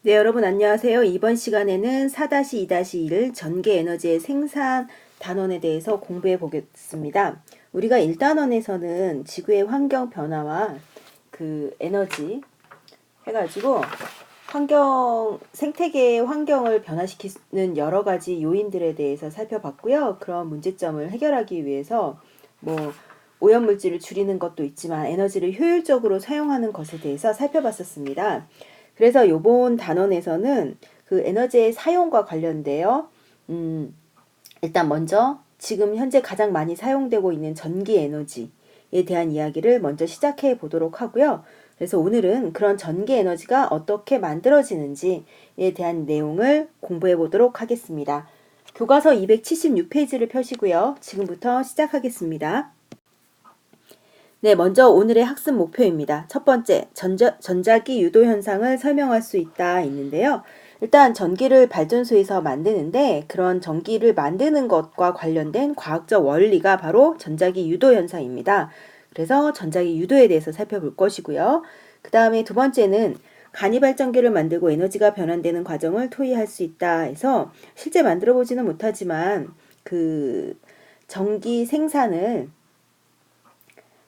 네, 여러분 안녕하세요. 이번 시간에는 4-2-1 전기 에너지의 생산 단원에 대해서 공부해 보겠습니다. 우리가 1단원에서는 지구의 환경 변화와 그 에너지 해가지고 생태계의 환경을 변화시키는 여러 가지 요인들에 대해서 살펴봤고요. 그런 문제점을 해결하기 위해서 오염물질을 줄이는 것도 있지만 에너지를 효율적으로 사용하는 것에 대해서 살펴봤었습니다. 그래서 요번 단원에서는 그 에너지의 사용과 관련되어 일단 먼저 지금 현재 가장 많이 사용되고 있는 전기 에너지에 대한 이야기를 먼저 시작해 보도록 하고요. 그래서 오늘은 그런 전기 에너지가 어떻게 만들어지는지에 대한 내용을 공부해 보도록 하겠습니다. 교과서 276페이지를 펴시고요. 지금부터 시작하겠습니다. 네, 먼저 오늘의 학습 목표입니다. 첫 번째, 전자기 유도 현상을 설명할 수 있다 있는데요. 일단 전기를 발전소에서 만드는데 그런 전기를 만드는 것과 관련된 과학적 원리가 바로 전자기 유도 현상입니다. 그래서 전자기 유도에 대해서 살펴볼 것이고요. 그 다음에 두 번째는 간이발전기를 만들고 에너지가 변환되는 과정을 토의할 수 있다 해서 실제 만들어 보지는 못하지만 그 전기 생산을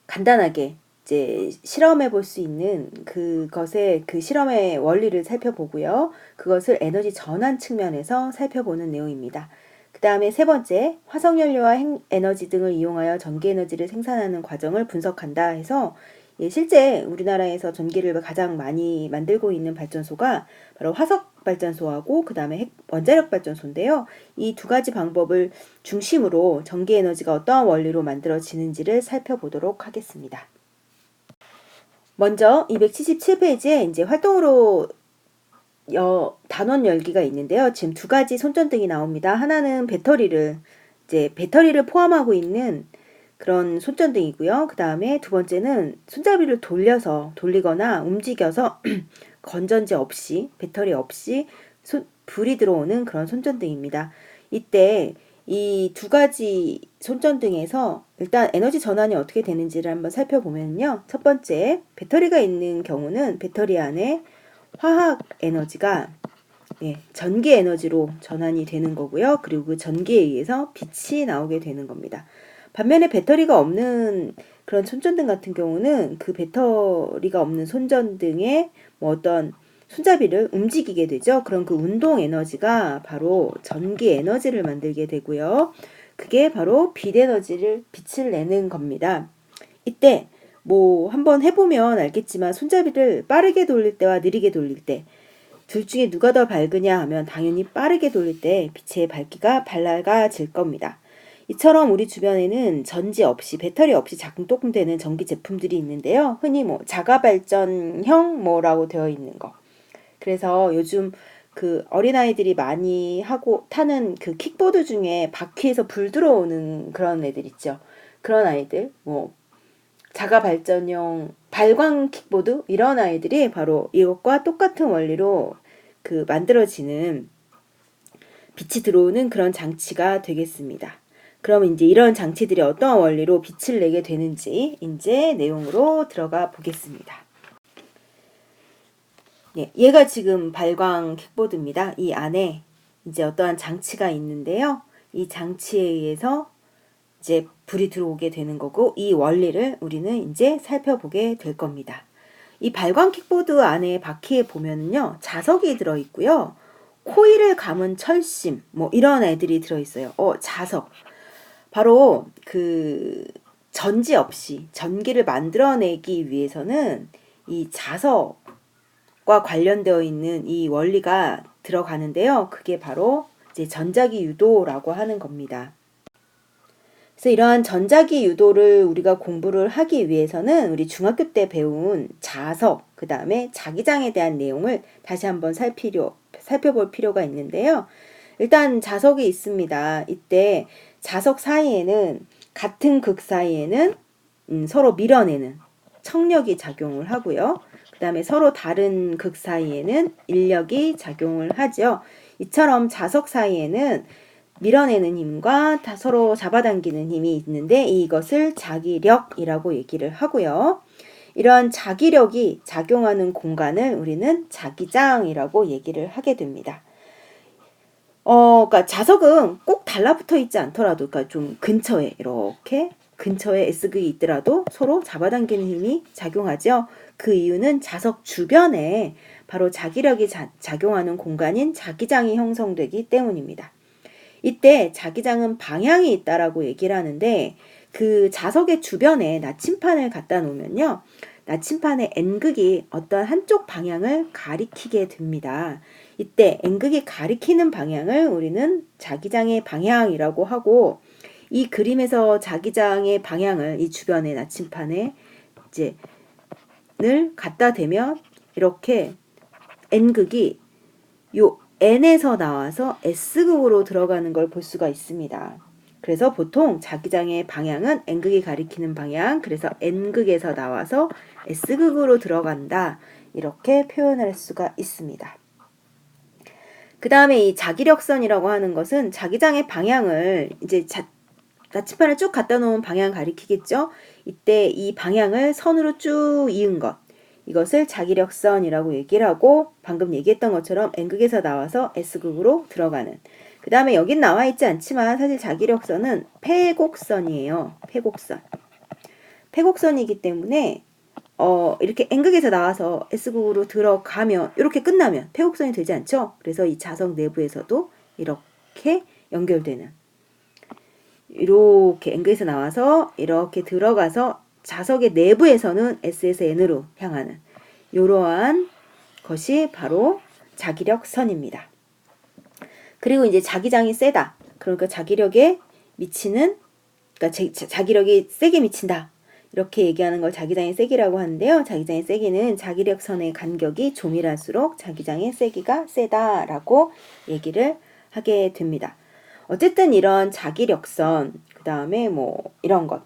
간단하게 이제 실험해 볼 수 있는 그것의 그 실험의 원리를 살펴보고요. 그것을 에너지 전환 측면에서 살펴보는 내용입니다. 그 다음에 세 번째, 화석연료와 핵에너지 등을 이용하여 전기에너지를 생산하는 과정을 분석한다 해서 실제 우리나라에서 전기를 가장 많이 만들고 있는 발전소가 바로 화석 발전소하고 그 다음에 원자력 발전소인데요. 이 두 가지 방법을 중심으로 전기 에너지가 어떠한 원리로 만들어지는지를 살펴보도록 하겠습니다. 먼저 277페이지에 이제 활동으로 단원 열기가 있는데요. 지금 두 가지 손전등이 나옵니다. 하나는 배터리를 포함하고 있는 그런 손전등이고요. 그 다음에 두 번째는 손잡이를 돌리거나 움직여서 건전지 없이, 배터리 없이 불이 들어오는 그런 손전등입니다. 이때 이 두 가지 손전등에서 일단 에너지 전환이 어떻게 되는지를 한번 살펴보면요. 첫 번째, 배터리가 있는 경우는 배터리 안에 화학 에너지가 전기 에너지로 전환이 되는 거고요. 그리고 그 전기에 의해서 빛이 나오게 되는 겁니다. 반면에 배터리가 없는 그런 손전등 같은 경우는 그 배터리가 없는 손전등에 어떤 손잡이를 움직이게 되죠. 그럼 그 운동 에너지가 바로 전기 에너지를 만들게 되고요. 그게 바로 빛을 내는 겁니다. 이때 한번 해보면 알겠지만 손잡이를 빠르게 돌릴 때와 느리게 돌릴 때 둘 중에 누가 더 밝으냐 하면 당연히 빠르게 돌릴 때 빛의 밝기가 밝아질 겁니다. 이처럼 우리 주변에는 배터리 없이 작동되는 전기 제품들이 있는데요. 흔히 자가발전형 라고 되어 있는 거. 그래서 요즘 그 어린아이들이 많이 타는 그 킥보드 중에 바퀴에서 불 들어오는 그런 애들 있죠. 그런 아이들, 자가 발전용 발광 킥보드 이런 아이들이 바로 이것과 똑같은 원리로 그 만들어지는 빛이 들어오는 그런 장치가 되겠습니다. 그럼 이제 이런 장치들이 어떤 원리로 빛을 내게 되는지 이제 내용으로 들어가 보겠습니다. 얘가 지금 발광 킥보드입니다. 이 안에 이제 어떠한 장치가 있는데요. 이 장치에 의해서 이제 불이 들어오게 되는 거고 이 원리를 우리는 이제 살펴보게 될 겁니다. 이 발광 킥보드 안에 바퀴에 보면은요. 자석이 들어 있고요. 코일을 감은 철심 이런 애들이 들어 있어요. 자석. 바로 그 전지 없이 전기를 만들어내기 위해서는 이 자석과 관련되어 있는 이 원리가 들어가는데요. 그게 바로 이제 전자기 유도라고 하는 겁니다. 그래서 이러한 전자기 유도를 우리가 공부를 하기 위해서는 우리 중학교 때 배운 자석, 그 다음에 자기장에 대한 내용을 다시 한번 살펴볼 필요가 있는데요. 일단 자석이 있습니다. 이때 자석 사이에는 같은 극 사이에는 서로 밀어내는 청력이 작용을 하고요. 그 다음에 서로 다른 극 사이에는 인력이 작용을 하죠. 이처럼 자석 사이에는 밀어내는 힘과 서로 잡아당기는 힘이 있는데 이것을 자기력이라고 얘기를 하고요. 이러한 자기력이 작용하는 공간을 우리는 자기장이라고 얘기를 하게 됩니다. 그러니까 자석은 꼭 달라붙어 있지 않더라도, 그러니까 좀 근처에 이렇게 근처에 S극이 있더라도 서로 잡아당기는 힘이 작용하죠. 그 이유는 자석 주변에 바로 자기력이 작용하는 공간인 자기장이 형성되기 때문입니다. 이때 자기장은 방향이 있다라고 얘기를 하는데, 그 자석의 주변에 나침판을 갖다 놓으면요, 나침판의 N극이 어떤 한쪽 방향을 가리키게 됩니다. 이때 N극이 가리키는 방향을 우리는 자기장의 방향이라고 하고, 이 그림에서 자기장의 방향을 이 주변의 나침판에 이제 를 갖다 대면 이렇게 N극이 요 N에서 나와서 S극으로 들어가는 걸 볼 수가 있습니다. 그래서 보통 자기장의 방향은 N극이 가리키는 방향, 그래서 N극에서 나와서 S극으로 들어간다, 이렇게 표현할 수가 있습니다. 그 다음에 이 자기력선이라고 하는 것은 자기장의 방향을 이제 나침판을 쭉 갖다 놓은 방향 가리키겠죠? 이때 이 방향을 선으로 쭉 이은 것, 이것을 자기력선이라고 얘기를 하고, 방금 얘기했던 것처럼 N극에서 나와서 S극으로 들어가는, 그 다음에 여긴 나와 있지 않지만 사실 자기력선은 패곡선이에요. 패곡선. 패곡선이기 때문에 이렇게 N극에서 나와서 S극으로 들어가면, 이렇게 끝나면 패곡선이 되지 않죠? 그래서 이 자석 내부에서도 이렇게 연결되는, 이렇게 N극에서 나와서 이렇게 들어가서 자석의 내부에서는 S에서 N으로 향하는 이러한 것이 바로 자기력선입니다. 그리고 이제 자기장이 세다, 그러니까 자기력에 미치는, 그러니까 자기력이 세게 미친다, 이렇게 얘기하는 걸 자기장의 세기라고 하는데요. 자기장의 세기는 자기력선의 간격이 조밀할수록 자기장의 세기가 세다라고 얘기를 하게 됩니다. 어쨌든 이런 자기력선, 그 다음에 뭐 이런 것,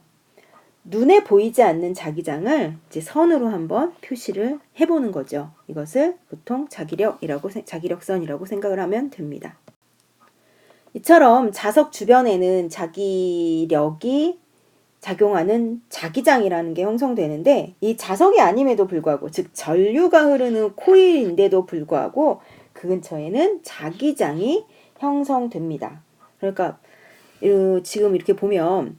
눈에 보이지 않는 자기장을 이제 선으로 한번 표시를 해보는 거죠. 이것을 보통 자기력선이라고 생각을 하면 됩니다. 이처럼 자석 주변에는 자기력이 작용하는 자기장이라는 게 형성되는데, 이 자석이 아님에도 불구하고, 즉 전류가 흐르는 코일인데도 불구하고 그 근처에는 자기장이 형성됩니다. 그러니까 지금 이렇게 보면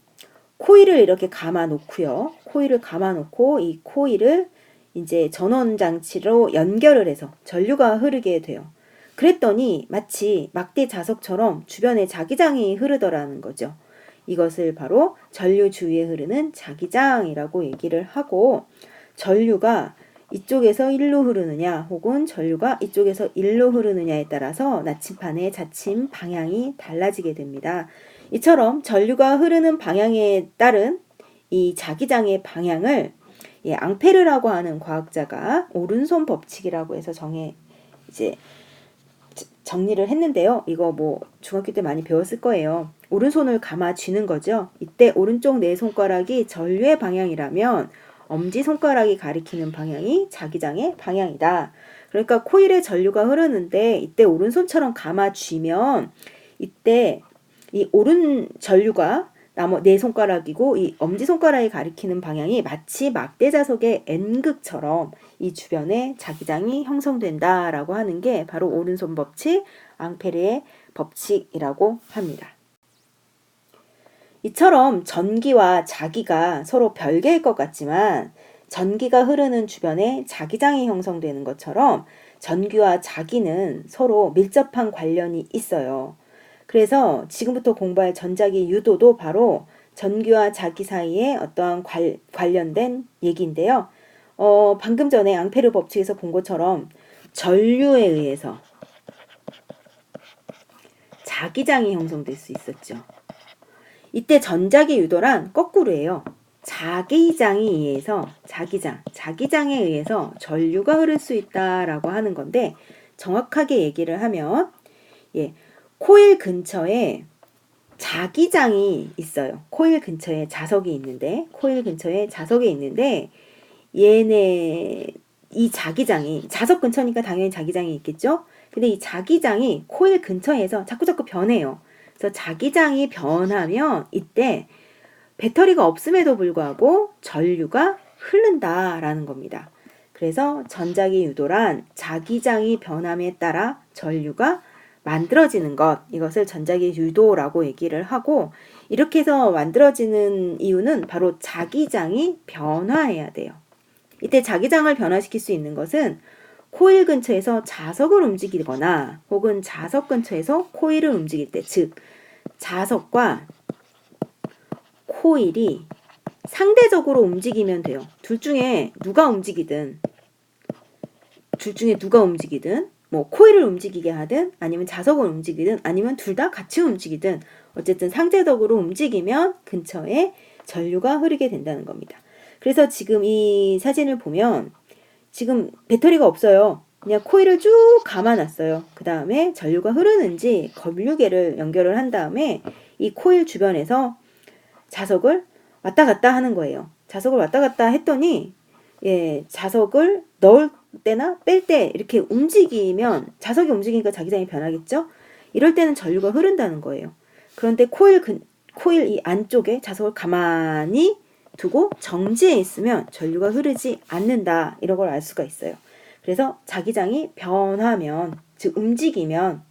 코일을 이렇게 감아 놓고요. 코일을 감아 놓고 이 코일을 이제 전원 장치로 연결을 해서 전류가 흐르게 돼요. 그랬더니 마치 막대 자석처럼 주변에 자기장이 흐르더라는 거죠. 이것을 바로 전류 주위에 흐르는 자기장이라고 얘기를 하고, 전류가 이쪽에서 일로 흐르느냐 혹은 전류가 이쪽에서 일로 흐르느냐에 따라서 나침판의 자침 방향이 달라지게 됩니다. 이처럼 전류가 흐르는 방향에 따른 이 자기장의 방향을 앙페르라고 하는 과학자가 오른손 법칙이라고 해서 정리를 했는데요. 이거 뭐 중학교 때 많이 배웠을 거예요. 오른손을 감아 쥐는 거죠. 이때 오른쪽 네 손가락이 전류의 방향이라면 엄지손가락이 가리키는 방향이 자기장의 방향이다. 그러니까 코일에 전류가 흐르는데 이때 오른손처럼 감아 쥐면 이때 이 오른 전류가 나머 네 손가락이고 이 엄지손가락이 가리키는 방향이 마치 막대자석의 N극처럼 이 주변에 자기장이 형성된다라고 하는 게 바로 오른손 법칙, 앙페르의 법칙이라고 합니다. 이처럼 전기와 자기가 서로 별개일 것 같지만 전기가 흐르는 주변에 자기장이 형성되는 것처럼 전기와 자기는 서로 밀접한 관련이 있어요. 그래서 지금부터 공부할 전자기 유도도 바로 전기와 자기 사이에 어떠한 관련된 얘기인데요. 방금 전에 앙페르 법칙에서 본 것처럼 전류에 의해서 자기장이 형성될 수 있었죠. 이때 전자기 유도란 거꾸로예요. 자기장에 의해서 자기장에 의해서 전류가 흐를 수 있다라고 하는 건데, 정확하게 얘기를 하면 코일 근처에 자기장이 있어요. 코일 근처에 자석이 있는데 얘네 이 자기장이 자석 근처니까 당연히 자기장이 있겠죠. 근데 이 자기장이 코일 근처에서 자꾸 변해요. 그래서 자기장이 변하면 이때 배터리가 없음에도 불구하고 전류가 흐른다라는 겁니다. 그래서 전자기 유도란 자기장이 변함에 따라 전류가 만들어지는 것, 이것을 전자기 유도라고 얘기를 하고, 이렇게 해서 만들어지는 이유는 바로 자기장이 변화해야 돼요. 이때 자기장을 변화시킬 수 있는 것은 코일 근처에서 자석을 움직이거나 혹은 자석 근처에서 코일을 움직일 때, 즉 자석과 코일이 상대적으로 움직이면 돼요. 둘 중에 누가 움직이든 뭐 코일을 움직이게 하든 아니면 자석을 움직이든 아니면 둘 다 같이 움직이든 어쨌든 상대적으로 움직이면 근처에 전류가 흐르게 된다는 겁니다. 그래서 지금 이 사진을 보면 지금 배터리가 없어요. 그냥 코일을 쭉 감아놨어요. 그 다음에 전류가 흐르는지 전류계를 연결을 한 다음에 이 코일 주변에서 자석을 왔다 갔다 하는 거예요. 자석을 왔다 갔다 했더니 자석을 넣을 때나 뺄 때 이렇게 움직이면 자석이 움직이니까 자기장이 변하겠죠? 이럴 때는 전류가 흐른다는 거예요. 그런데 코일 이 안쪽에 자석을 가만히 두고 정지해 있으면 전류가 흐르지 않는다. 이런 걸 알 수가 있어요. 그래서 자기장이 변하면, 즉 움직이면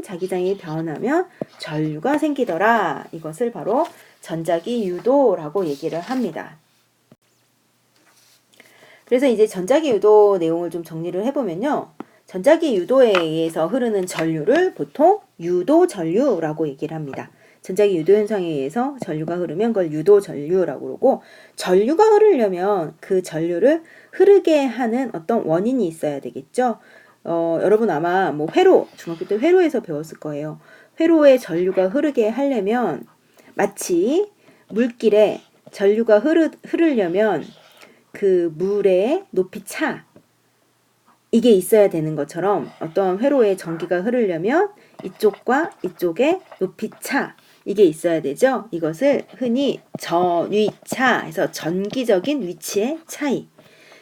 자기장이 변하면 전류가 생기더라. 이것을 바로 전자기 유도라고 얘기를 합니다. 그래서 이제 전자기 유도 내용을 좀 정리를 해보면요. 전자기 유도에 의해서 흐르는 전류를 보통 유도 전류라고 얘기를 합니다. 전자기 유도 현상에 의해서 전류가 흐르면 그걸 유도 전류라고 그러고, 전류가 흐르려면 그 전류를 흐르게 하는 어떤 원인이 있어야 되겠죠. 여러분 아마 뭐 중학교 때 회로에서 배웠을 거예요. 회로에 전류가 흐르게 하려면 마치 물길에 전류가 흐르려면 그 물의 높이 차, 이게 있어야 되는 것처럼 어떤 회로에 전기가 흐르려면 이쪽과 이쪽에 높이 차, 이게 있어야 되죠. 이것을 흔히 전위차 해서 전기적인 위치의 차이,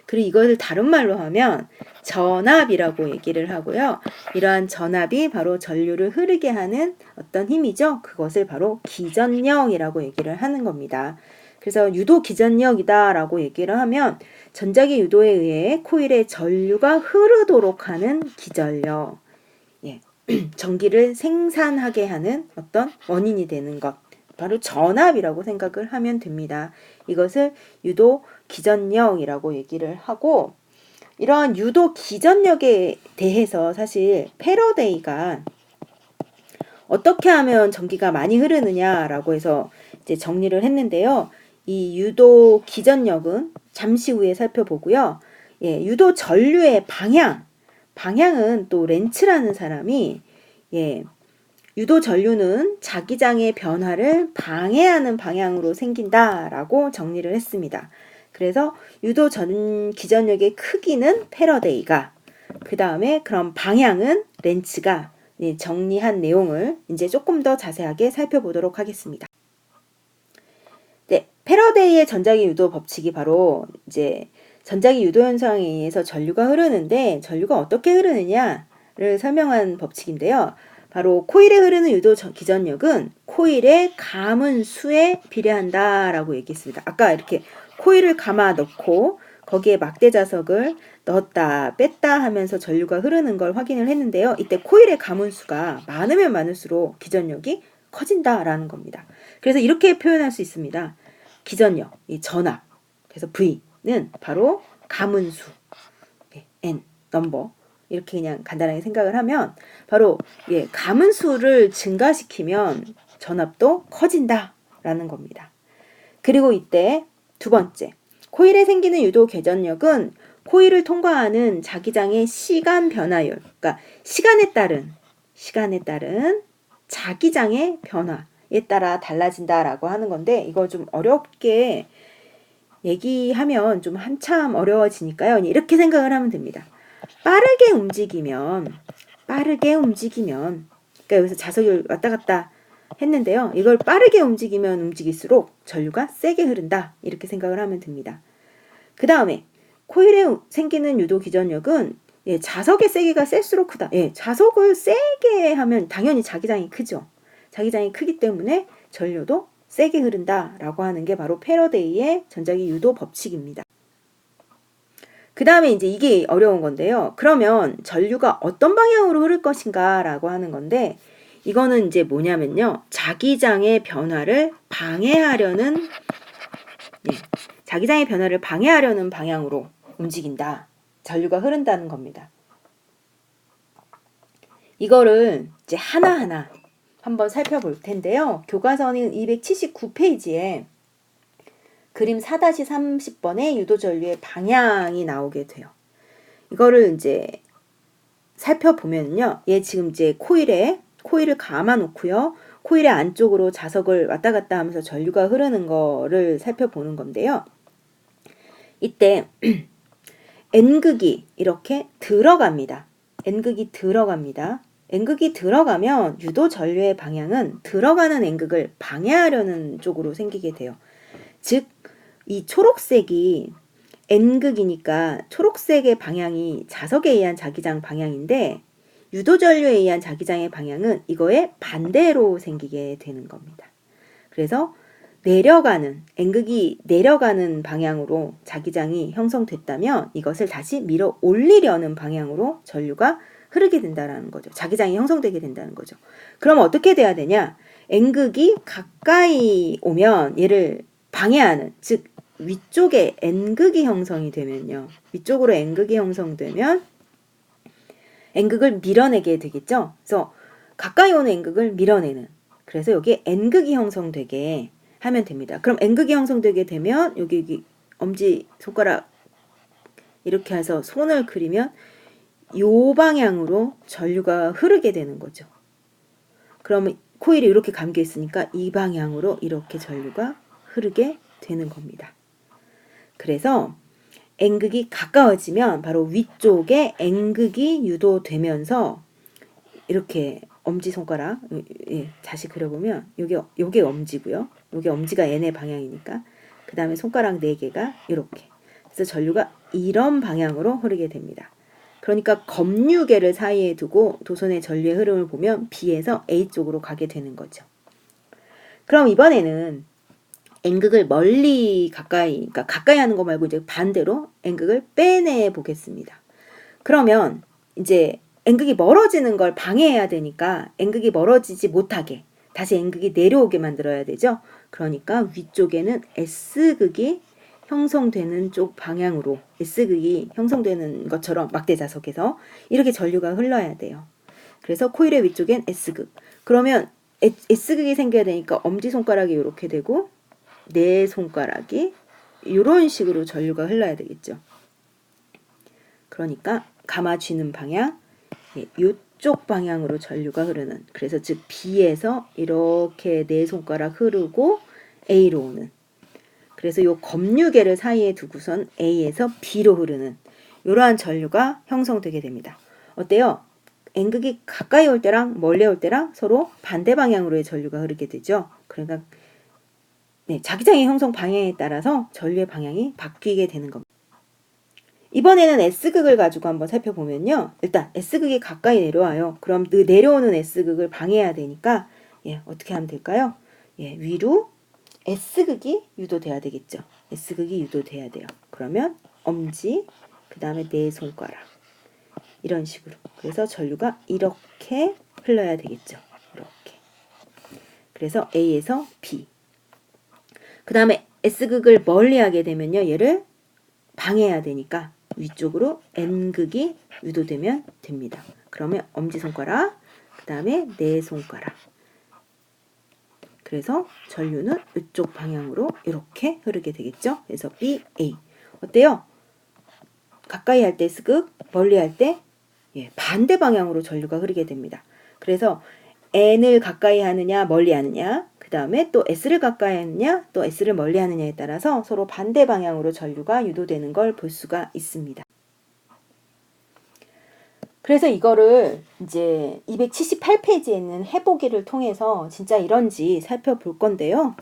그리고 이것을 다른 말로 하면 전압이라고 얘기를 하고요. 이러한 전압이 바로 전류를 흐르게 하는 어떤 힘이죠. 그것을 바로 기전력이라고 얘기를 하는 겁니다. 그래서 유도 기전력이다라고 얘기를 하면 전자기 유도에 의해 코일에 전류가 흐르도록 하는 기전력, 전기를 생산하게 하는 어떤 원인이 되는 것, 바로 전압이라고 생각을 하면 됩니다. 이것을 유도 기전력이라고 얘기를 하고, 이러한 유도 기전력에 대해서 사실 패러데이가 어떻게 하면 전기가 많이 흐르느냐라고 해서 이제 정리를 했는데요. 이 유도 기전력은 잠시 후에 살펴보고요. 유도 전류의 방향은 또 렌츠라는 사람이 유도 전류는 자기장의 변화를 방해하는 방향으로 생긴다라고 정리를 했습니다. 그래서 유도 기전력의 크기는 패러데이가, 그 다음에 그럼 방향은 렌츠가 정리한 내용을 이제 조금 더 자세하게 살펴보도록 하겠습니다. 패러데이의 전자기 유도 법칙이 바로 이제 전자기 유도 현상에 의해서 전류가 흐르는데 전류가 어떻게 흐르느냐를 설명한 법칙인데요. 바로 코일에 흐르는 유도 기전력은 코일의 가문수에 비례한다라고 얘기했습니다. 아까 이렇게 코일을 감아 넣고 거기에 막대 자석을 넣었다 뺐다 하면서 전류가 흐르는 걸 확인을 했는데요. 이때 코일의 가문수가 많으면 많을수록 기전력이 커진다라는 겁니다. 그래서 이렇게 표현할 수 있습니다. 기전력, 이 전압, 그래서 V는 바로 가문수, N, 넘버, 이렇게 그냥 간단하게 생각을 하면 바로 가문수를 증가시키면 전압도 커진다라는 겁니다. 그리고 이때 두 번째, 코일에 생기는 유도 기전력은 코일을 통과하는 자기장의 시간 변화율, 그러니까 시간에 따른 자기장의 변화에 따라 달라진다라고 하는 건데, 이거 좀 어렵게 얘기하면 좀 한참 어려워지니까요. 이렇게 생각을 하면 됩니다. 빠르게 움직이면, 그러니까 여기서 자석이 왔다 갔다 했는데요. 이걸 빠르게 움직이면 움직일수록 전류가 세게 흐른다. 이렇게 생각을 하면 됩니다. 그 다음에 코일에 생기는 유도 기전력은 자석의 세기가 셀수록 크다. 자석을 세게 하면 당연히 자기장이 크죠. 자기장이 크기 때문에 전류도 세게 흐른다라고 하는 게 바로 패러데이의 전자기 유도 법칙입니다. 그 다음에 이제 이게 어려운 건데요. 그러면 전류가 어떤 방향으로 흐를 것인가 라고 하는 건데, 이거는 이제 뭐냐면요. 자기장의 변화를 방해하려는, 자기장의 변화를 방해하려는 방향으로 움직인다. 전류가 흐른다는 겁니다. 이거를 이제 하나하나 한번 살펴볼 텐데요. 교과서는 279페이지에 그림 4-30번의 유도전류의 방향이 나오게 돼요. 이거를 이제 살펴보면요. 얘 지금 이제 코일을 감아 놓고요. 코일의 안쪽으로 자석을 왔다 갔다 하면서 전류가 흐르는 거를 살펴보는 건데요. 이때 N극이 이렇게 들어갑니다. N극이 들어갑니다. N극이 들어가면 유도 전류의 방향은 들어가는 N극을 방해하려는 쪽으로 생기게 돼요. 즉, 이 초록색이 N극이니까 초록색의 방향이 자석에 의한 자기장 방향인데, 유도 전류에 의한 자기장의 방향은 이거에 반대로 생기게 되는 겁니다. 그래서 N극이 내려가는 방향으로 자기장이 형성됐다면 이것을 다시 밀어 올리려는 방향으로 전류가 흐르게 된다는 거죠. 자기장이 형성되게 된다는 거죠. 그럼 어떻게 돼야 되냐? N극이 가까이 오면 얘를 방해하는, 즉 위쪽에 N극이 형성이 되면요. 위쪽으로 N극이 형성되면 N극을 밀어내게 되겠죠. 그래서 가까이 오는 N극을 밀어내는. 그래서 여기에 N극이 형성되게 하면 됩니다. 그럼 N극이 형성되게 되면 여기 엄지 손가락 이렇게 해서 손을 그리면 요 방향으로 전류가 흐르게 되는 거죠. 그러면 코일이 이렇게 감겨 있으니까 이 방향으로 이렇게 전류가 흐르게 되는 겁니다. 그래서 N극이 가까워지면 바로 위쪽에 N극이 유도되면서 이렇게 엄지손가락, 다시 그려보면 요게 엄지고요. 요게 엄지가 N의 방향이니까 그 다음에 손가락 4개가 이렇게. 그래서 전류가 이런 방향으로 흐르게 됩니다. 그러니까 검유계를 사이에 두고 도선의 전류의 흐름을 보면 B에서 A 쪽으로 가게 되는 거죠. 그럼 이번에는 N극을 멀리 그러니까 가까이 하는 거 말고 이제 반대로 N극을 빼내 보겠습니다. 그러면 이제 N극이 멀어지는 걸 방해해야 되니까 N극이 멀어지지 못하게 다시 N극이 내려오게 만들어야 되죠. 그러니까 위쪽에는 S극이 형성되는 쪽 방향으로 S극이 형성되는 것처럼 막대 자석에서 이렇게 전류가 흘러야 돼요. 그래서 코일의 위쪽엔 S극. 그러면 S극이 생겨야 되니까 엄지손가락이 이렇게 되고 네 손가락이 이런 식으로 전류가 흘러야 되겠죠. 그러니까 감아쥐는 방향, 이쪽 방향으로 전류가 흐르는. 그래서 즉 B에서 이렇게 네 손가락 흐르고 A로 오는. 그래서 요 검유계를 사이에 두고선 A에서 B로 흐르는 이러한 전류가 형성되게 됩니다. 어때요? N극이 가까이 올 때랑 멀리 올 때랑 서로 반대 방향으로의 전류가 흐르게 되죠. 그러니까 자기장의 형성 방향에 따라서 전류의 방향이 바뀌게 되는 겁니다. 이번에는 S극을 가지고 한번 살펴보면요. 일단 S극이 가까이 내려와요. 그럼 그 내려오는 S극을 방해해야 되니까 어떻게 하면 될까요? 위로 S극이 유도돼야 되겠죠. S극이 유도돼야 돼요. 그러면 엄지, 그 다음에 네 손가락 이런 식으로. 그래서 전류가 이렇게 흘러야 되겠죠. 이렇게. 그래서 A에서 B. 그 다음에 S극을 멀리하게 되면요. 얘를 방해해야 되니까 위쪽으로 N극이 유도되면 됩니다. 그러면 엄지손가락, 그 다음에 네 손가락. 그래서 전류는 이쪽 방향으로 이렇게 흐르게 되겠죠. 그래서 B, A. 어때요? 가까이 할 때 S극, 멀리 할 때 반대 방향으로 전류가 흐르게 됩니다. 그래서 N을 가까이 하느냐 멀리 하느냐, 그 다음에 또 S를 가까이 하느냐 또 S를 멀리 하느냐에 따라서 서로 반대 방향으로 전류가 유도되는 걸 볼 수가 있습니다. 그래서 이거를 이제 278페이지에 있는 해보기를 통해서 진짜 이런지 살펴볼 건데요.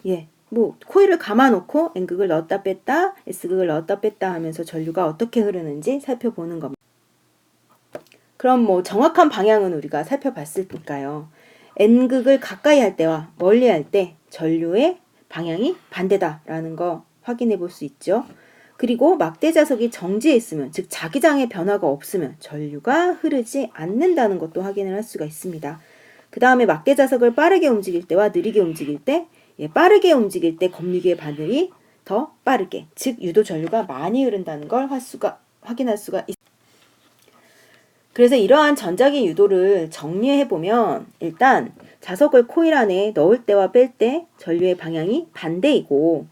코일을 감아놓고 N극을 넣었다 뺐다, S극을 넣었다 뺐다 하면서 전류가 어떻게 흐르는지 살펴보는 겁니다. 그럼 정확한 방향은 우리가 살펴봤으니까요. N극을 가까이 할 때와 멀리 할 때 전류의 방향이 반대다라는 거 확인해 볼 수 있죠. 그리고 막대 자석이 정지해 있으면, 즉 자기장의 변화가 없으면 전류가 흐르지 않는다는 것도 확인을 할 수가 있습니다. 그 다음에 막대 자석을 빠르게 움직일 때와 느리게 움직일 때, 빠르게 움직일 때 검유기의 바늘이 더 빠르게, 즉 유도 전류가 많이 흐른다는 걸 확인할 수가 있습니다. 그래서 이러한 전자기 유도를 정리해보면, 일단 자석을 코일 안에 넣을 때와 뺄 때 전류의 방향이 반대이고,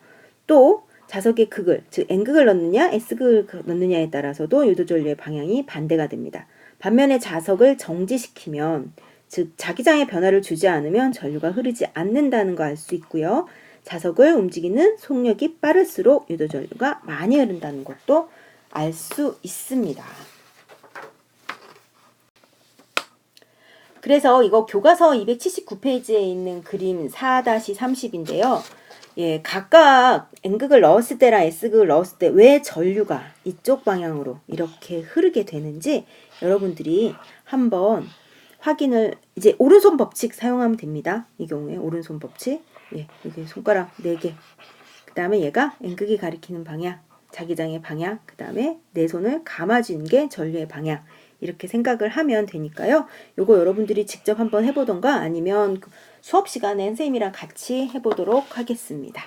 또 자석의 극을, 즉 N극을 넣느냐 S극을 넣느냐에 따라서도 유도 전류의 방향이 반대가 됩니다. 반면에 자석을 정지시키면, 즉 자기장의 변화를 주지 않으면 전류가 흐르지 않는다는 거 알 수 있고요. 자석을 움직이는 속력이 빠를수록 유도 전류가 많이 흐른다는 것도 알 수 있습니다. 그래서 이거 교과서 279페이지에 있는 그림 4-30인데요. 각각 N극을 넣었을 때랑 S극을 넣었을 때 왜 전류가 이쪽 방향으로 이렇게 흐르게 되는지 여러분들이 한번 확인을, 이제 오른손 법칙 사용하면 됩니다. 이 경우에 오른손 법칙. 이게 손가락 4개. 그 다음에 얘가 N극이 가리키는 방향, 자기장의 방향, 그 다음에 내 손을 감아주는 게 전류의 방향. 이렇게 생각을 하면 되니까요. 요거 여러분들이 직접 한번 해보던가 아니면 수업 시간에 선생님이랑 같이 해보도록 하겠습니다.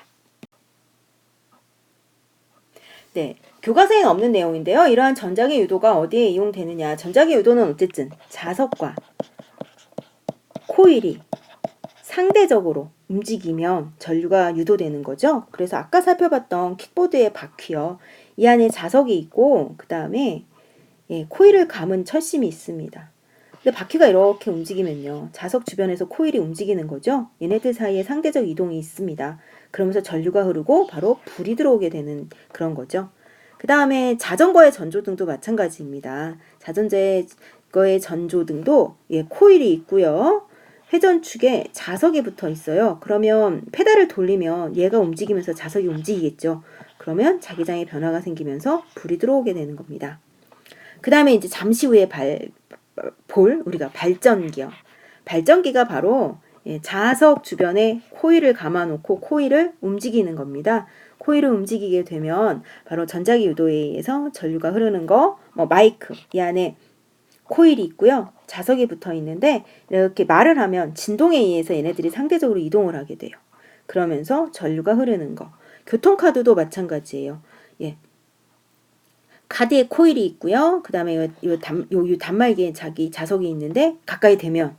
네, 교과서에는 없는 내용인데요. 이러한 전자기 유도가 어디에 이용되느냐. 전자기 유도는 어쨌든 자석과 코일이 상대적으로 움직이면 전류가 유도되는 거죠. 그래서 아까 살펴봤던 킥보드의 바퀴요. 이 안에 자석이 있고 그 다음에 코일을 감은 철심이 있습니다. 근데 바퀴가 이렇게 움직이면요. 자석 주변에서 코일이 움직이는 거죠. 얘네들 사이에 상대적 이동이 있습니다. 그러면서 전류가 흐르고 바로 불이 들어오게 되는 그런 거죠. 그 다음에 자전거의 전조등도 마찬가지입니다. 자전거의 전조등도 코일이 있고요. 회전축에 자석이 붙어 있어요. 그러면 페달을 돌리면 얘가 움직이면서 자석이 움직이겠죠. 그러면 자기장의 변화가 생기면서 불이 들어오게 되는 겁니다. 그 다음에 이제 잠시 후에 우리가 발전기요. 발전기가 바로 자석 주변에 코일을 감아놓고 코일을 움직이는 겁니다. 코일을 움직이게 되면 바로 전자기 유도에 의해서 전류가 흐르는 거, 마이크, 이 안에 코일이 있고요. 자석이 붙어 있는데 이렇게 말을 하면 진동에 의해서 얘네들이 상대적으로 이동을 하게 돼요. 그러면서 전류가 흐르는 거. 교통카드도 마찬가지예요. 카드에 코일이 있고요. 그 다음에 요 단말기에 자기 자석이 있는데 가까이 되면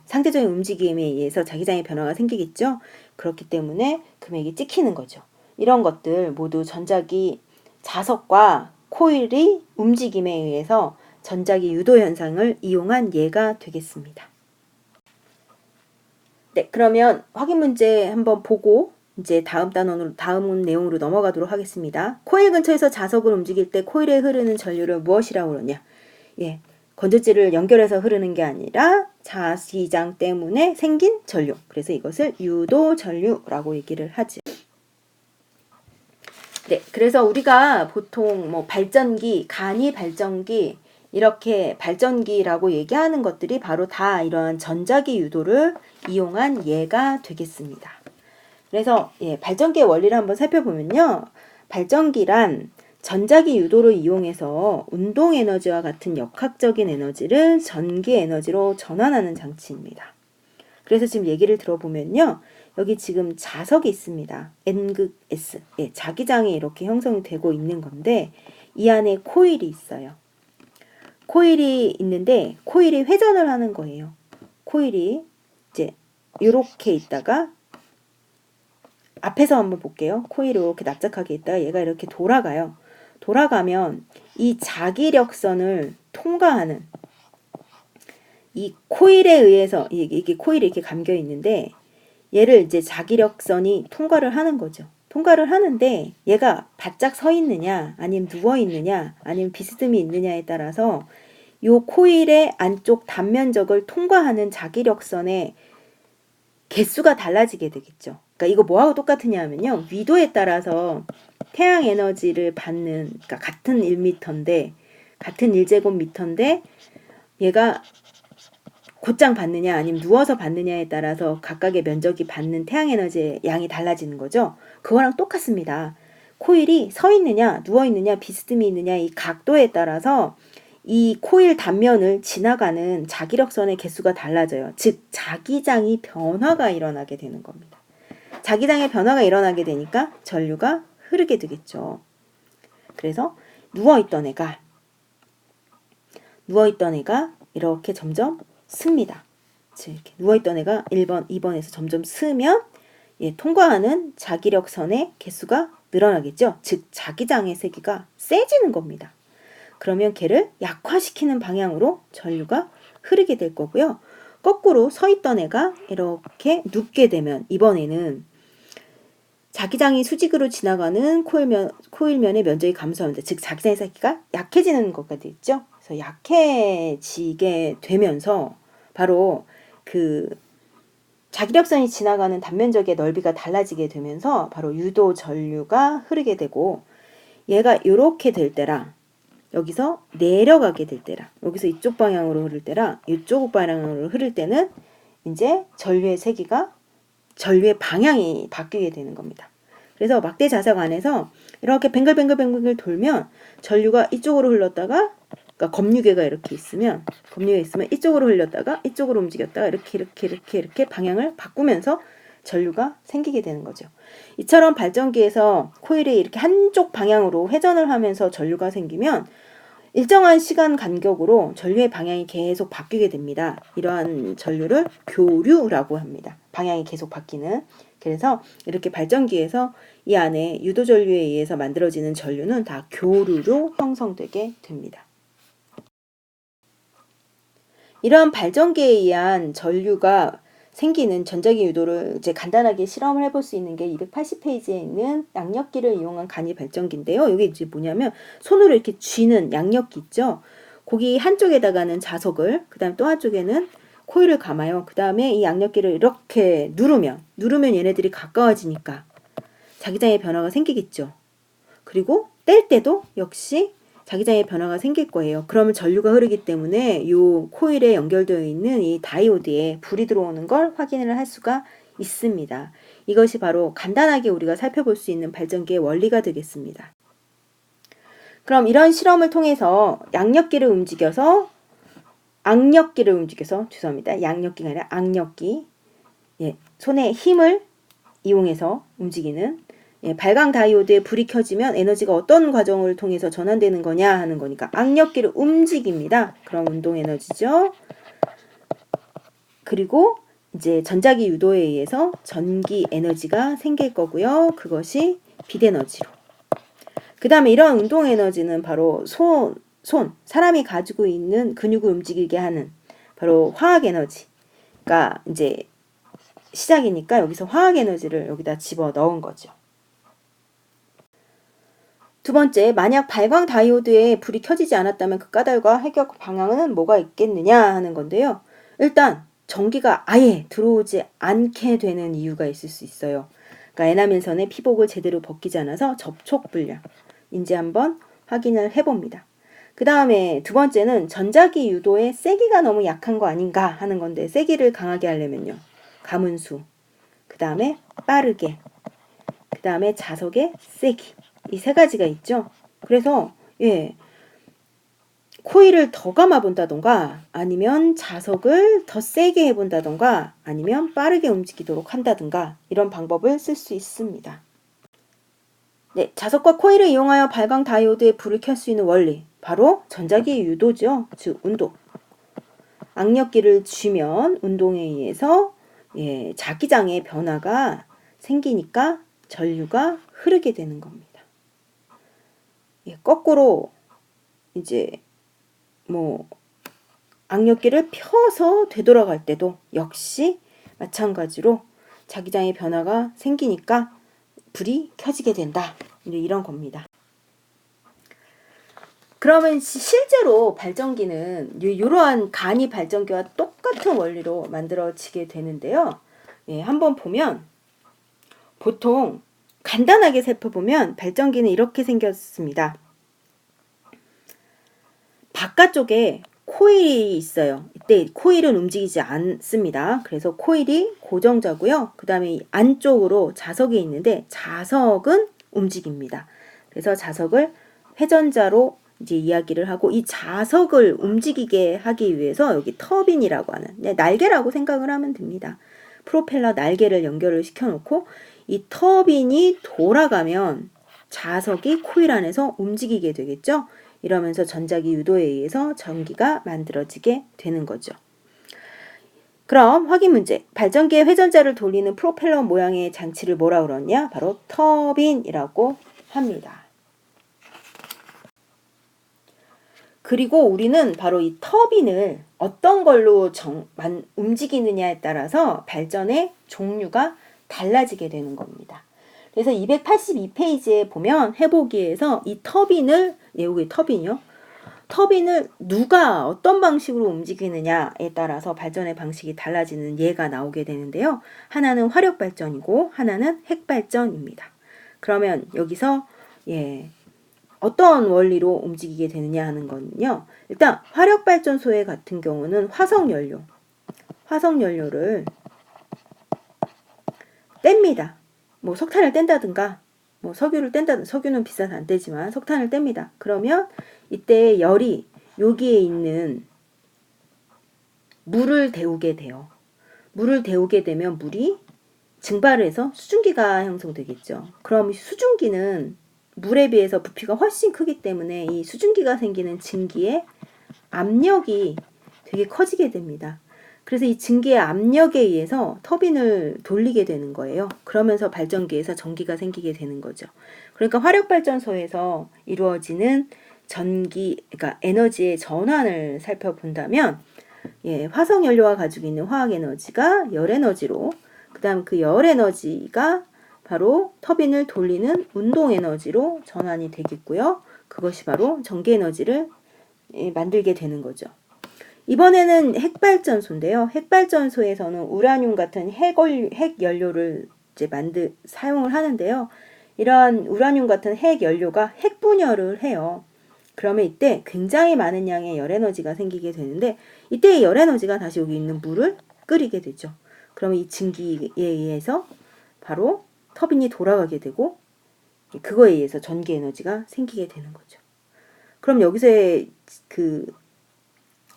상대적인 움직임에 의해서 자기장의 변화가 생기겠죠. 그렇기 때문에 금액이 찍히는 거죠. 이런 것들 모두 전자기 자석과 코일이 움직임에 의해서 전자기 유도 현상을 이용한 예가 되겠습니다. 네, 그러면 확인 문제 한번 보고 이제 다음 내용으로 넘어가도록 하겠습니다. 코일 근처에서 자석을 움직일 때 코일에 흐르는 전류를 무엇이라고 그러냐? 건전지를 연결해서 흐르는 게 아니라 자기장 때문에 생긴 전류. 그래서 이것을 유도 전류라고 얘기를 하죠. 네, 그래서 우리가 보통 발전기, 간이 발전기, 이렇게 발전기라고 얘기하는 것들이 바로 다 이러한 전자기 유도를 이용한 예가 되겠습니다. 그래서 발전기의 원리를 한번 살펴보면요. 발전기란 전자기 유도를 이용해서 운동 에너지와 같은 역학적인 에너지를 전기 에너지로 전환하는 장치입니다. 그래서 지금 얘기를 들어보면요. 여기 지금 자석이 있습니다. N극 S. 자기장이 이렇게 형성이 되고 있는 건데 이 안에 코일이 있어요. 코일이 있는데 코일이 회전을 하는 거예요. 코일이 이제 이렇게 있다가 앞에서 한번 볼게요. 코일이 이렇게 납작하게 있다가 얘가 이렇게 돌아가요. 돌아가면 이 자기력선을 통과하는 이 코일에 의해서 이게 코일이 이렇게 감겨 있는데 얘를 이제 자기력선이 통과를 하는 거죠. 통과를 하는데 얘가 바짝 서 있느냐 아니면 누워 있느냐 아니면 비스듬히 있느냐에 따라서 요 코일의 안쪽 단면적을 통과하는 자기력선의 개수가 달라지게 되겠죠. 그러니까 이거 뭐하고 똑같으냐 하면요. 위도에 따라서 태양 에너지를 받는, 그러니까 같은 1m인데 같은 1제곱미터인데 얘가 곧장 받느냐 아니면 누워서 받느냐에 따라서 각각의 면적이 받는 태양 에너지의 양이 달라지는 거죠. 그거랑 똑같습니다. 코일이 서 있느냐 누워 있느냐 비스듬히 있느냐 이 각도에 따라서 이 코일 단면을 지나가는 자기력선의 개수가 달라져요. 즉 자기장이 변화가 일어나게 되는 겁니다. 자기장의 변화가 일어나게 되니까 전류가 흐르게 되겠죠. 그래서 누워있던 애가 이렇게 점점 씁니다. 즉 이렇게 누워있던 애가 1번, 2번에서 점점 쓰면 통과하는 자기력선의 개수가 늘어나겠죠. 즉 자기장의 세기가 세지는 겁니다. 그러면 걔를 약화시키는 방향으로 전류가 흐르게 될 거고요. 거꾸로 서 있던 애가 이렇게 눕게 되면 이번에는 자기장이 수직으로 지나가는 코일면의 면적이 감소합니다. 즉 자기장의 세기가 약해지는 것가 되겠죠. 그래서 약해지게 되면서 바로 그 자기력선이 지나가는 단면적의 넓이가 달라지게 되면서 바로 유도 전류가 흐르게 되고 얘가 이렇게 될 때랑 여기서 내려가게 될 때랑 여기서 이쪽 방향으로 흐를 때랑 이쪽 방향으로 흐를 때는 이제 전류의 세기가 전류의 방향이 바뀌게 되는 겁니다. 그래서 막대 자석 안에서 이렇게 뱅글뱅글 돌면 전류가 이쪽으로 흘렀다가 그러니까 검유계가 이렇게 있으면 이쪽으로 흘렸다가 이쪽으로 움직였다가 이렇게 방향을 바꾸면서 전류가 생기게 되는 거죠. 이처럼 발전기에서 코일이 이렇게 한쪽 방향으로 회전을 하면서 전류가 생기면 일정한 시간 간격으로 전류의 방향이 계속 바뀌게 됩니다. 이러한 전류를 교류라고 합니다. 방향이 계속 바뀌는. 그래서 이렇게 발전기에서 이 안에 유도 전류에 의해서 만들어지는 전류는 다 교류로 형성되게 됩니다. 이러한 발전기에 의한 전류가 생기는 전자기 유도를 이제 간단하게 실험을 해볼 수 있는 게 280페이지에 있는 양력기를 이용한 간이 발전기인데요. 이게 이제 뭐냐면 손으로 이렇게 쥐는 양력기 있죠. 거기 한쪽에다가는 자석을, 그 다음 또 한쪽에는 코일을 감아요. 그 다음에 이 양력기를 이렇게 누르면 얘네들이 가까워지니까 자기장의 변화가 생기겠죠. 그리고 뗄 때도 역시 자기장의 변화가 생길 거예요. 그러면 전류가 흐르기 때문에 이 코일에 연결되어 있는 이 다이오드에 불이 들어오는 걸 확인을 할 수가 있습니다. 이것이 바로 간단하게 우리가 살펴볼 수 있는 발전기의 원리가 되겠습니다. 그럼 이런 실험을 통해서 양력기가 아니라 악력기. 손에 힘을 이용해서 움직이는 발광 다이오드에 불이 켜지면 에너지가 어떤 과정을 통해서 전환되는 거냐 하는 거니까 악력기를 움직입니다. 그럼 운동 에너지죠. 그리고 이제 전자기 유도에 의해서 전기 에너지가 생길 거고요. 그것이 빛 에너지로. 그 다음에 이런 운동 에너지는 바로 사람이 가지고 있는 근육을 움직이게 하는 바로 화학 에너지가 이제 시작이니까 여기서 화학 에너지를 여기다 집어 넣은 거죠. 두 번째, 만약 발광 다이오드에 불이 켜지지 않았다면 그 까닭과 해결 방향은 뭐가 있겠느냐 하는 건데요. 일단 전기가 아예 들어오지 않게 되는 이유가 있을 수 있어요. 그러니까 에나멜선의 피복을 제대로 벗기지 않아서 접촉 불량인지 한번 확인을 해봅니다. 그 다음에 두 번째는 전자기 유도의 세기가 너무 약한 거 아닌가 하는 건데 세기를 강하게 하려면요. 가문수, 그 다음에 빠르게, 그 다음에 자석의 세기. 이 세 가지가 있죠. 그래서 코일을 더 감아본다던가 아니면 자석을 더 세게 해본다던가 아니면 빠르게 움직이도록 한다든가 이런 방법을 쓸 수 있습니다. 자석과 코일을 이용하여 발광 다이오드에 불을 켤 수 있는 원리 바로 전자기 유도죠. 즉 운동. 악력기를 쥐면 운동에 의해서 자기장의 변화가 생기니까 전류가 흐르게 되는 겁니다. 거꾸로 이제 악력기를 펴서 되돌아갈 때도 역시 마찬가지로 자기장의 변화가 생기니까 불이 켜지게 된다. 이런 겁니다. 그러면 실제로 발전기는 이러한 간이 발전기와 똑같은 원리로 만들어지게 되는데요. 한번 보면 보통 간단하게 살펴보면 발전기는 이렇게 생겼습니다. 바깥쪽에 코일이 있어요. 이때 코일은 움직이지 않습니다. 그래서 코일이 고정자고요. 그 다음에 이 안쪽으로 자석이 있는데 자석은 움직입니다. 그래서 자석을 회전자로 이제 이야기를 하고, 이 자석을 움직이게 하기 위해서 여기 터빈이라고 하는 날개라고 생각을 하면 됩니다. 프로펠러 날개를 연결을 시켜놓고 이 터빈이 돌아가면 자석이 코일 안에서 움직이게 되겠죠. 이러면서 전자기 유도에 의해서 전기가 만들어지게 되는 거죠. 그럼 확인 문제. 발전기의 회전자를 돌리는 프로펠러 모양의 장치를 뭐라 그러냐? 바로 터빈이라고 합니다. 그리고 우리는 바로 이 터빈을 어떤 걸로 움직이느냐에 따라서 발전의 종류가 달라지게 되는 겁니다. 그래서 282페이지에 보면 해보기에서 이 터빈을, 여기 터빈이요. 터빈을 누가 어떤 방식으로 움직이느냐에 따라서 발전의 방식이 달라지는 예가 나오게 되는데요. 하나는 화력발전이고 하나는 핵발전입니다. 그러면 여기서 어떤 원리로 움직이게 되느냐 하는 거는요. 일단 화력발전소의 같은 경우는 화석연료를 뗍니다. 뭐 석탄을 뗀다든가 뭐 석유를 뗀다든가, 석유는 비싸서 안 떼지만 석탄을 뗍니다. 그러면 이때 열이 여기에 있는 물을 데우게 돼요. 물을 데우게 되면 물이 증발을 해서 수증기가 형성되겠죠. 그럼 수증기는 물에 비해서 부피가 훨씬 크기 때문에 이 수증기가 생기는 증기의 압력이 되게 커지게 됩니다. 그래서 이 증기의 압력에 의해서 터빈을 돌리게 되는 거예요. 그러면서 발전기에서 전기가 생기게 되는 거죠. 그러니까 화력발전소에서 이루어지는 그러니까 에너지의 전환을 살펴본다면, 화석연료가 가지고 있는 화학에너지가 열에너지로, 그 다음 그 열에너지가 바로 터빈을 돌리는 운동에너지로 전환이 되겠고요. 그것이 바로 전기에너지를 만들게 되는 거죠. 이번에는 핵발전소인데요. 핵발전소에서는 우라늄 같은 핵연료를 이제 사용을 하는데요. 이러한 우라늄 같은 핵연료가 핵분열을 해요. 그러면 이때 굉장히 많은 양의 열에너지가 생기게 되는데, 이때 열에너지가 다시 여기 있는 물을 끓이게 되죠. 그러면 이 증기에 의해서 바로 터빈이 돌아가게 되고, 그거에 의해서 전기에너지가 생기게 되는 거죠. 그럼 여기서의 그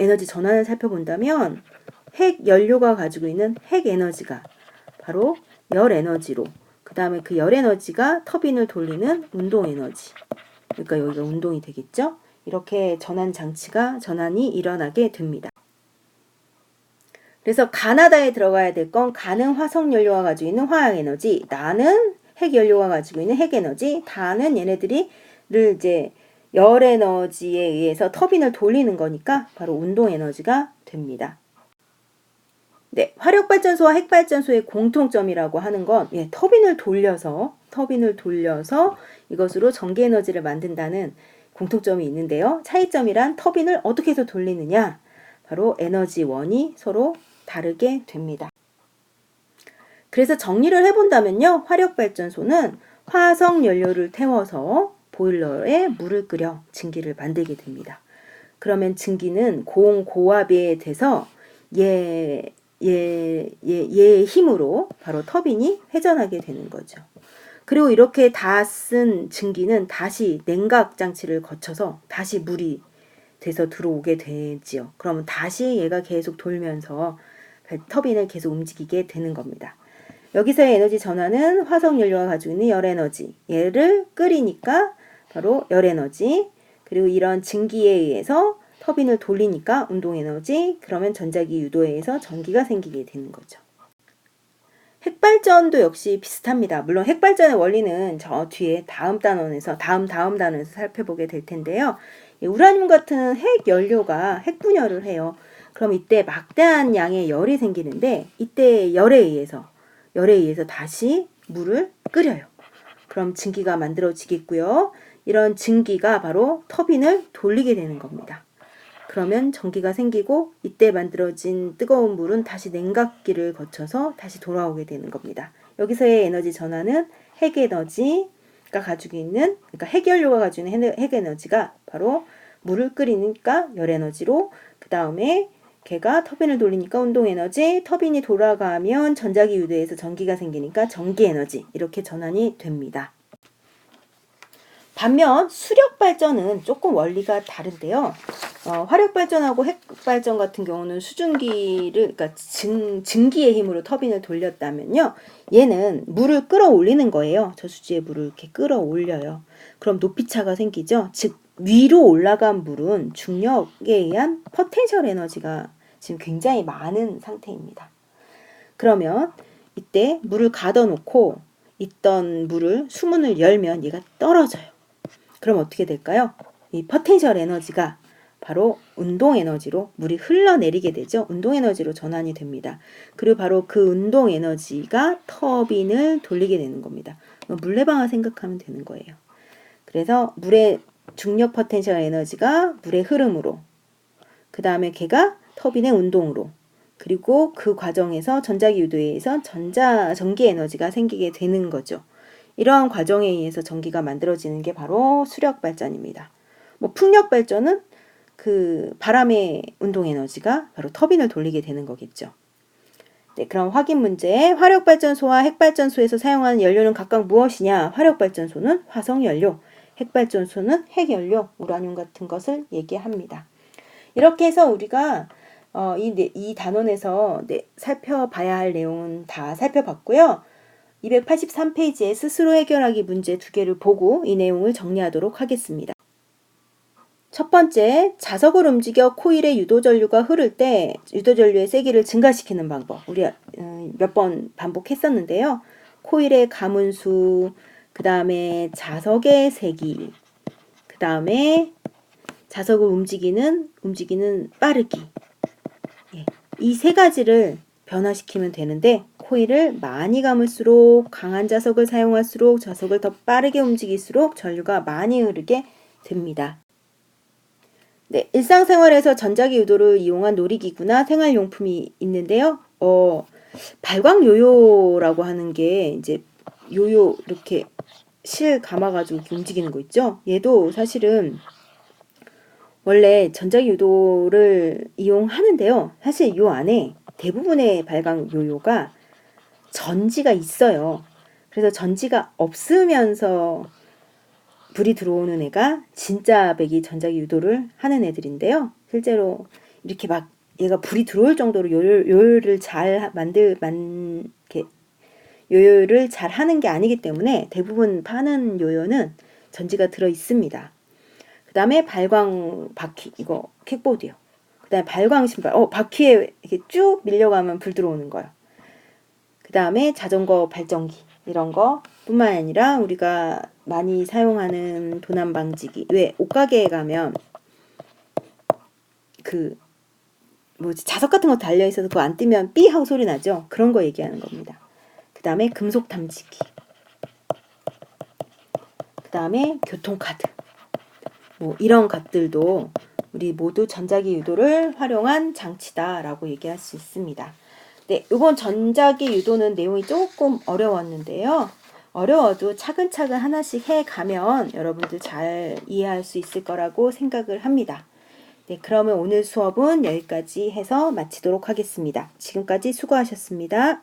에너지 전환을 살펴본다면, 핵연료가 가지고 있는 핵에너지가 바로 열에너지로, 그 다음에 그 열에너지가 터빈을 돌리는 운동에너지, 그러니까 여기가 운동이 되겠죠. 이렇게 전환이 일어나게 됩니다. 그래서 가나다에 들어가야 될 건, 가는 화석연료가 가지고 있는 화학에너지, 나는 핵연료가 가지고 있는 핵에너지, 다는 얘네들을 이제 열에너지에 의해서 터빈을 돌리는 거니까 바로 운동에너지가 됩니다. 네, 화력발전소와 핵발전소의 공통점이라고 하는 건 터빈을 돌려서 이것으로 전기에너지를 만든다는 공통점이 있는데요. 차이점이란 터빈을 어떻게 해서 돌리느냐, 바로 에너지원이 서로 다르게 됩니다. 그래서 정리를 해본다면요. 화력발전소는 화석연료를 태워서 보일러에 물을 끓여 증기를 만들게 됩니다. 그러면 증기는 고압에 돼서 얘의 힘으로 바로 터빈이 회전하게 되는 거죠. 그리고 이렇게 다 쓴 증기는 다시 냉각 장치를 거쳐서 다시 물이 돼서 들어오게 되지요. 그러면 다시 얘가 계속 돌면서 터빈을 계속 움직이게 되는 겁니다. 여기서의 에너지 전환은 화석연료가 가지고 있는 열에너지, 얘를 끓이니까 바로 열에너지, 그리고 이런 증기에 의해서 터빈을 돌리니까 운동에너지, 그러면 전자기 유도에 의해서 전기가 생기게 되는 거죠. 핵발전도 역시 비슷합니다. 물론 핵발전의 원리는 저 뒤에 다음 단원에서 살펴보게 될 텐데요. 우라늄 같은 핵연료가 핵분열을 해요. 그럼 이때 막대한 양의 열이 생기는데, 이때 열에 의해서 다시 물을 끓여요. 그럼 증기가 만들어지겠고요. 이런 증기가 바로 터빈을 돌리게 되는 겁니다. 그러면 전기가 생기고, 이때 만들어진 뜨거운 물은 다시 냉각기를 거쳐서 다시 돌아오게 되는 겁니다. 여기서의 에너지 전환은 핵에너지가 가지고 있는, 그러니까 핵연료가 가지고 있는 핵에너지가 바로 물을 끓이니까 열에너지로, 그 그 다음에 걔가 터빈을 돌리니까 운동에너지, 터빈이 돌아가면 전자기 유도에서 전기가 생기니까 전기에너지, 이렇게 전환이 됩니다. 반면 수력발전은 조금 원리가 다른데요. 화력발전하고 핵발전 같은 경우는 수증기를, 그러니까 증기의 힘으로 터빈을 돌렸다면요. 얘는 물을 끌어올리는 거예요. 저수지에 물을 이렇게 끌어올려요. 그럼 높이차가 생기죠. 즉 위로 올라간 물은 중력에 의한 포텐셜 에너지가 지금 굉장히 많은 상태입니다. 그러면 이때 물을 가둬놓고 있던 물을 수문을 열면 얘가 떨어져요. 그럼 어떻게 될까요? 이 포텐셜 에너지가 바로 운동 에너지로 물이 흘러내리게 되죠. 운동 에너지로 전환이 됩니다. 그리고 바로 그 운동 에너지가 터빈을 돌리게 되는 겁니다. 물레방아 생각하면 되는 거예요. 그래서 물의 중력 포텐셜 에너지가 물의 흐름으로, 그 다음에 걔가 터빈의 운동으로, 그리고 그 과정에서 전자기 유도에 의해서 전기 에너지가 생기게 되는 거죠. 이러한 과정에 의해서 전기가 만들어지는 게 바로 수력 발전입니다. 풍력 발전은 그 바람의 운동 에너지가 바로 터빈을 돌리게 되는 거겠죠. 네, 그럼 확인 문제. 화력 발전소와 핵 발전소에서 사용하는 연료는 각각 무엇이냐? 화력 발전소는 화석 연료, 핵 발전소는 핵 연료, 우라늄 같은 것을 얘기합니다. 이렇게 해서 우리가 이 단원에서 살펴봐야 할 내용은 다 살펴봤고요. 283페이지에 스스로 해결하기 문제 2개를 보고 이 내용을 정리하도록 하겠습니다. 첫 번째, 자석을 움직여 코일에 유도전류가 흐를 때 유도전류의 세기를 증가시키는 방법. 우리 몇 번 반복했었는데요. 코일의 가문수, 그 다음에 자석의 세기, 그 다음에 자석을 움직이는 빠르기. 이 세 가지를 변화시키면 되는데 코일을 많이 감을수록, 강한 자석을 사용할수록, 자석을 더 빠르게 움직일수록 전류가 많이 흐르게 됩니다. 네, 일상생활에서 전자기 유도를 이용한 놀이기구나 생활용품이 있는데요. 발광 요요라고 하는 게 이제 요요 이렇게 실 감아가지고 움직이는 거 있죠. 얘도 사실은 원래 전자기 유도를 이용하는데요. 사실 요 안에 대부분의 발광 요요가 전지가 있어요. 그래서 전지가 없으면서 불이 들어오는 애가 진짜 배기 전자기 유도를 하는 애들인데요. 실제로 이렇게 막 얘가 불이 들어올 정도로 요요를 잘 요요를 잘 하는 게 아니기 때문에 대부분 파는 요요는 전지가 들어 있습니다. 그 다음에 발광 바퀴, 이거 킥보드요. 그 다음에 발광 신발, 바퀴에 이렇게 쭉 밀려가면 불 들어오는 거요. 그 다음에 자전거 발전기, 이런 거 뿐만 아니라 우리가 많이 사용하는 도난 방지기. 왜 옷가게에 가면 자석 같은 거 달려 있어서 그거 안 뜨면 삐 하고 소리 나죠. 그런 거 얘기하는 겁니다. 그 다음에 금속 탐지기. 그 다음에 교통카드. 이런 것들도 우리 모두 전자기 유도를 활용한 장치다라고 얘기할 수 있습니다. 네, 이번 전자기 유도는 내용이 조금 어려웠는데요. 어려워도 차근차근 하나씩 해가면 여러분들 잘 이해할 수 있을 거라고 생각을 합니다. 네, 그러면 오늘 수업은 여기까지 해서 마치도록 하겠습니다. 지금까지 수고하셨습니다.